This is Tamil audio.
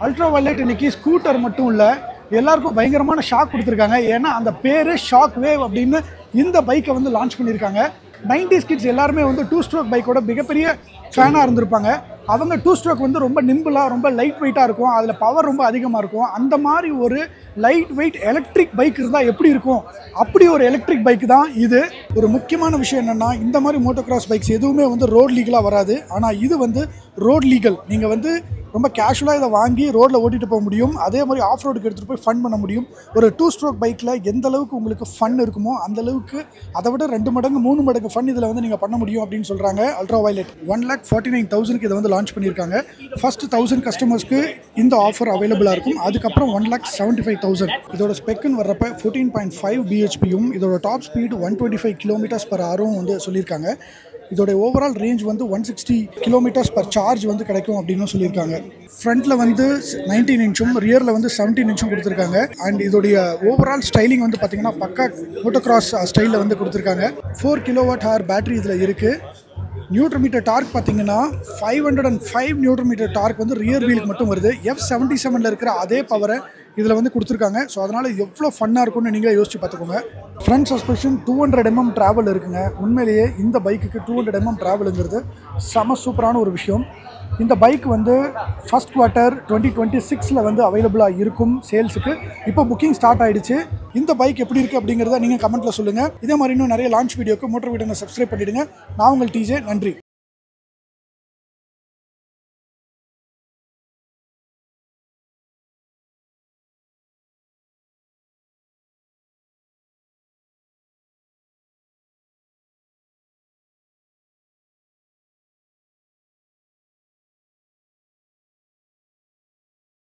அல்ட்ரா வயலட் இன்னைக்கு ஸ்கூட்டர் மட்டும் இல்லை, எல்லாருக்கும் பயங்கரமான ஷாக் கொடுத்துருக்காங்க. ஏன்னா அந்த பேர் ஷாக் வேவ் அப்படின்னு இந்த பைக்கை வந்து லான்ச் பண்ணியிருக்காங்க. 90s கிட்ஸ் எல்லாருமே வந்து 2 ஸ்ட்ரோக் பைக்கோட மிகப்பெரிய ஃபேனாக இருந்திருப்பாங்க. அவங்க 2 ஸ்ட்ரோக் வந்து ரொம்ப நிம்பிளாக, ரொம்ப லைட் வெயிட்டாக இருக்கும், அதில் பவர் ரொம்ப அதிகமாக இருக்கும். அந்த மாதிரி ஒரு லைட் வெயிட் எலக்ட்ரிக் பைக் இருந்தால் எப்படி இருக்கும், அப்படி ஒரு எலக்ட்ரிக் பைக் தான் இது. ஒரு முக்கியமான விஷயம் என்னென்னா, இந்த மாதிரி மோட்டோகிராஸ் பைக்ஸ் எதுவுமே வந்து ரோட் லீகலாக வராது. ஆனால் இது வந்து ரோட் லீகல். நீங்கள் வந்து ரொம்ப கேஷுவலாக இதை வாங்கி ரோட்டில் ஓட்டிகிட்டு போக முடியும். அதே மாதிரி ஆஃப் ரோடுக்கு எடுத்துகிட்டு போய் ஃபன் பண்ண முடியும். ஒரு 2 ஸ்ட்ரோக் பைக்கில் எந்த அளவுக்கு உங்களுக்கு ஃபன் இருக்குமோ அந்த அளவுக்கு அதை விட 2 மடங்கு 3 மடங்கு ஃபன் இதில் வந்து நீங்கள் பண்ண முடியும் அப்படின்னு சொல்கிறாங்க அல்ட்ரா வயலட். 1,49,000 இதை வந்து லான்ச் பண்ணியிருக்காங்க. ஃபர்ஸ்ட் 1000 கஸ்டமர்ஸ்க்கு இந்த ஆஃபர் அவைலபிளாக இருக்கும். அதுக்கப்புறம் 1,75,000. இதோட ஸ்பெக்குன்னு வர்றப்ப 14.5 பிஹெச்பியும் இதோட டாப் ஸ்பீடு 125 km/h வந்து சொல்லியிருக்காங்க. இதோட ஓவரால் ரேஞ்ச் வந்து 160 km/h சார்ஜ் வந்து கிடைக்கும் அப்படின்னு சொல்லியிருக்காங்க. ஃப்ரண்ட்டில் வந்து 19 இன்ச்சும் ரியரில் வந்து 17 இன்ச்சும் கொடுத்துருக்காங்க. அண்ட் இதோடைய ஓவரால் ஸ்டைலிங் வந்து பார்த்தீங்கன்னா பக்கா மோட்டோகிராஸ் ஸ்டைலில் வந்து கொடுத்துருக்காங்க. 4 kWh பேட்டரி இதில் இருக்குது. நியூட்ரன் மீட்டர் டார்க் பார்த்தீங்கன்னா 505 நியூட்ரன் மீட்டர் டார்க் வந்து ரியர் வீலுக்கு மட்டும் வருது. F77 இருக்கிற அதே பவரை இதில் வந்து கொடுத்துருக்காங்க. ஸோ அதனால் எவ்வளோ ஃபன்னாக இருக்கும்னு நீங்களே யோசிச்சு பார்த்துக்கோங்க. ஃப்ரண்ட் சஸ்பென்ஷன் 200 mm ட்ராவல் இருக்குங்க. உண்மையிலேயே இந்த பைக்குக்கு 200 mm ட்ராவலுங்கிறது செம சூப்பரான ஒரு விஷயம். இந்த பைக் வந்து ஃபர்ஸ்ட் குவார்ட்டர் 2026 வந்து அவைலபிளாக இருக்கும் சேல்ஸுக்கு. இப்போ புக்கிங் ஸ்டார்ட் ஆகிடுச்சு. இந்த பைக் எப்படி இருக்குது அப்படிங்கிறத நீங்கள் கமெண்ட்டில் சொல்லுங்கள். இதே மாதிரி இன்னும் நிறைய லான்ச் வீடியோக்கு மோட்டர் வீடியோ சப்ஸ்கிரைப் பண்ணிவிடுங்க. நான் உங்கள் டிஜே. நன்றி.